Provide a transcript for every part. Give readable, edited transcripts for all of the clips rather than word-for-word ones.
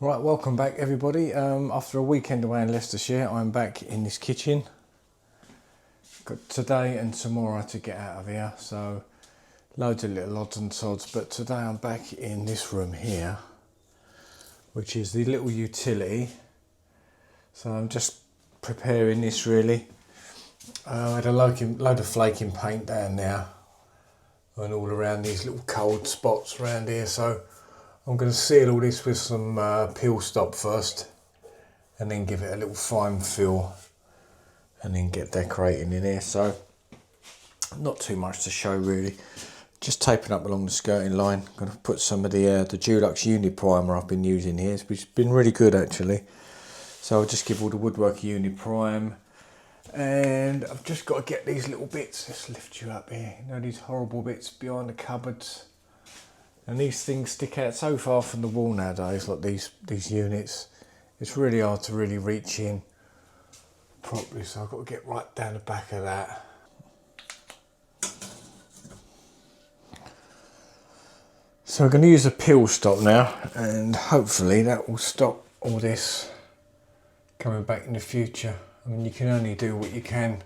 Right, welcome back everybody. After a weekend away in Leicestershire, I'm back in this kitchen. Got today and tomorrow to get out of here, so loads of little odds and sods, but today I'm back in this room here, which is the little utility. So I'm just preparing this really. I had a load of flaking paint down there and all around these little cold spots around here, so I'm going to seal all this with some peel stop first and then give it a little fine fill and then get decorating in here. So not too much to show really, just taping up along the skirting line. I'm going to put some of the Dulux Uni Primer I've been using here, which has been really good actually. So I'll just give all the woodwork Uni Prime, and I've just got to get these little bits, just lift you up here, you know, these horrible bits behind the cupboards. And these things stick out so far from the wall nowadays, like these units. It's really hard to really reach in properly, so I've got to get right down the back of that. So I'm going to use a peel stop now, and hopefully that will stop all this coming back in the future. I mean, you can only do what you can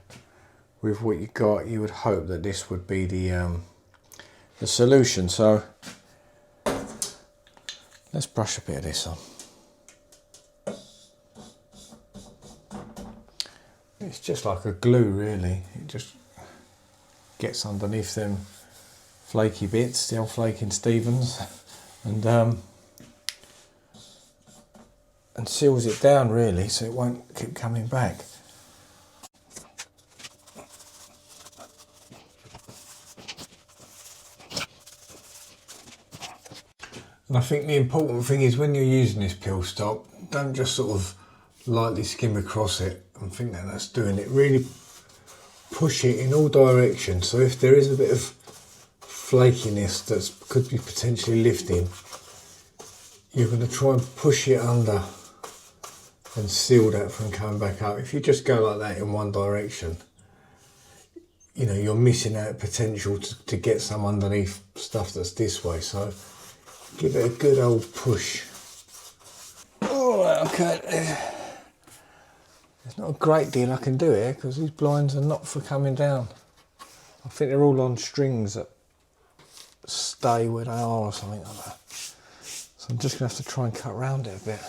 with what you got. You would hope that this would be the solution. So let's brush a bit of this on. It's just like a glue really. It just gets underneath them flaky bits, the old flaking Stevens, and seals it down really, so it won't keep coming back. And I think the important thing is when you're using this peel stop, don't just sort of lightly skim across it and think that that's doing it. Really push it in all directions. So if there is a bit of flakiness that could be potentially lifting, you're going to try and push it under and seal that from coming back up. If you just go like that in one direction, you know, you're missing out potential to get some underneath stuff that's this way. So give it a good old push. Alright, okay. There's not a great deal I can do here because these blinds are not for coming down. I think they're all on strings that stay where they are or something like that. So I'm just going to have to try and cut around it a bit.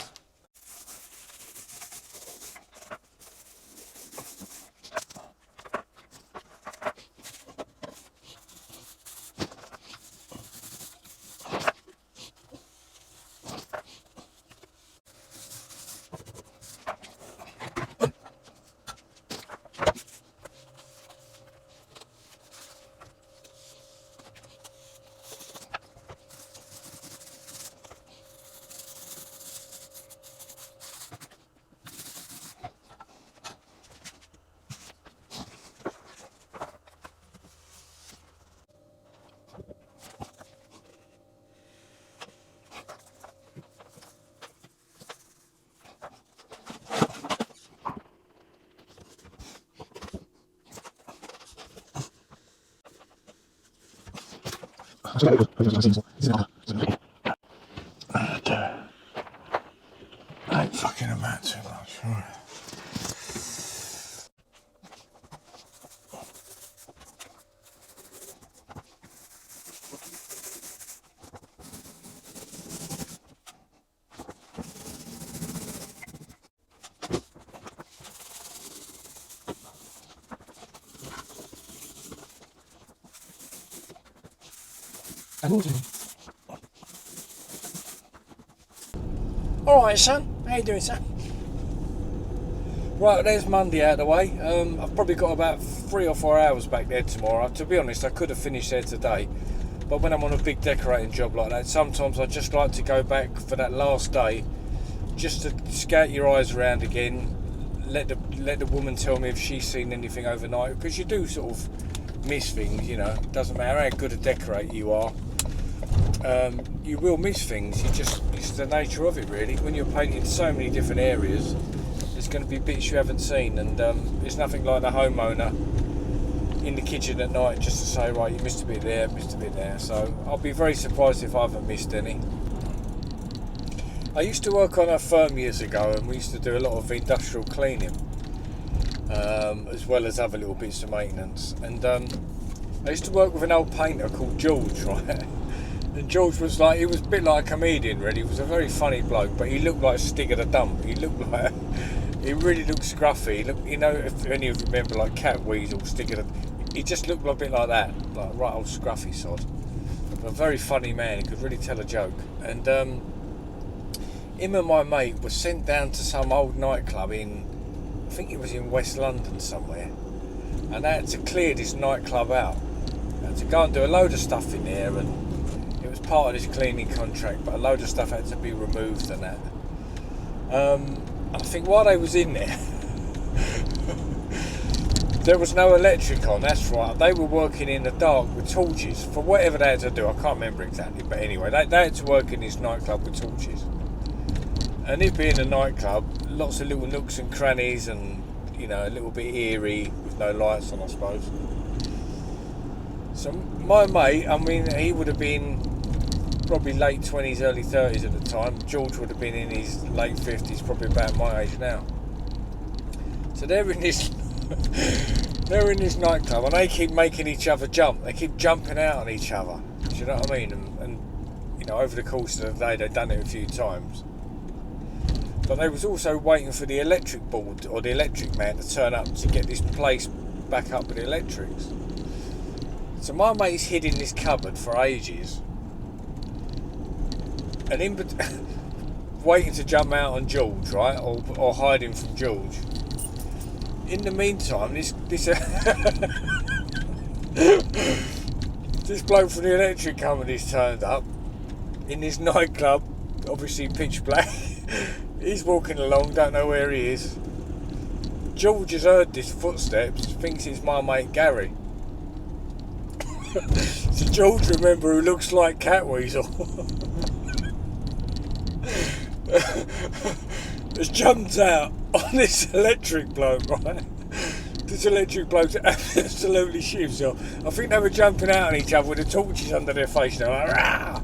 I ain't fucking about too much, right? Alright son, how you doing son? Right, there's Monday out of the way. I've probably got about 3 or 4 hours back there tomorrow. To be honest, I could have finished there today, but when I'm on a big decorating job like that, sometimes I just like to go back for that last day, just to scout your eyes around again, let the woman tell me if she's seen anything overnight, because you do sort of miss things, you know. It doesn't matter how good a decorator you are, you will miss things. It's the nature of it really. When you're painting so many different areas, there's going to be bits you haven't seen, and there's nothing like the homeowner in the kitchen at night just to say, right, you missed a bit there, missed a bit there. So I'll be very surprised if I haven't missed any. I used to work on a firm years ago, and we used to do a lot of industrial cleaning, as well as other little bits of maintenance. And I used to work with an old painter called George, right? And George was like, he was a bit like a comedian, really. He was a very funny bloke, but he looked like Stig of the Dump. He looked like, he really looked scruffy. He looked, you know, if any of you remember, like Catweasel, Stig of the, he just looked a bit like that, like right old scruffy sod. But a very funny man. He could really tell a joke. And him and my mate were sent down to some old nightclub in, I think it was in West London somewhere, and they had to clear this nightclub out. They had to go and do a load of stuff in there, and it was part of this cleaning contract, but a load of stuff had to be removed and that. I think while they was in there, there was no electric on, that's right. They were working in the dark with torches for whatever they had to do. I can't remember exactly, but anyway, they had to work in this nightclub with torches. And it being a nightclub, lots of little nooks and crannies, and, you know, a little bit eerie with no lights on, I suppose. So my mate, I mean, he would have been probably late 20s, early 30s at the time. George would have been in his late 50s, probably about my age now. So they're in this they're in this nightclub, and they keep making each other jump. They keep jumping out on each other. Do you know what I mean? And you know, over the course of the day, they've done it a few times. But they was also waiting for the electric board or the electric man to turn up to get this place back up with the electrics. So my mate's hid in this cupboard for ages, and waiting to jump out on George, right, or hiding from George. In the meantime, this this bloke from the electric company's turned up in this nightclub, obviously pitch black. He's walking along, don't know where he is. George has heard his footsteps, thinks it's my mate Gary. So George, remember, who looks like Catweasel, has jumped out on this electric bloke, right? This electric bloke's absolutely shit himself. I think they were jumping out on each other with the torches under their face. They're like, rah!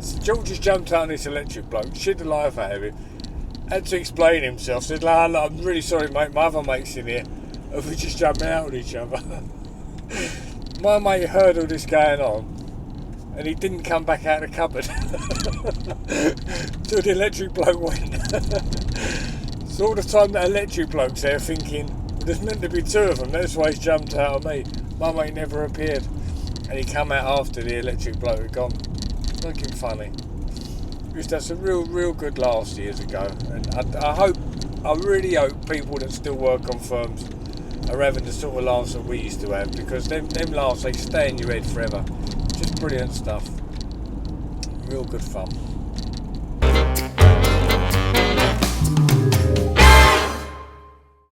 So George has jumped out on this electric bloke, shit the life out of him, had to explain himself, said, I'm really sorry mate, my other mate's in here, and we just jumping out on each other. My mate heard all this going on, and he didn't come back out of the cupboard till the electric bloke went. So all the time that electric bloke's there thinking, there's meant to be two of them, that's why he's jumped out on me. My mate never appeared, and he come out after the electric bloke had gone. Looking funny. We used to have some real good laughs years ago, and I really hope people that still work on firms are having the sort of laughs that we used to have, because them laughs, they stay in your head forever. Just brilliant stuff. Real good fun.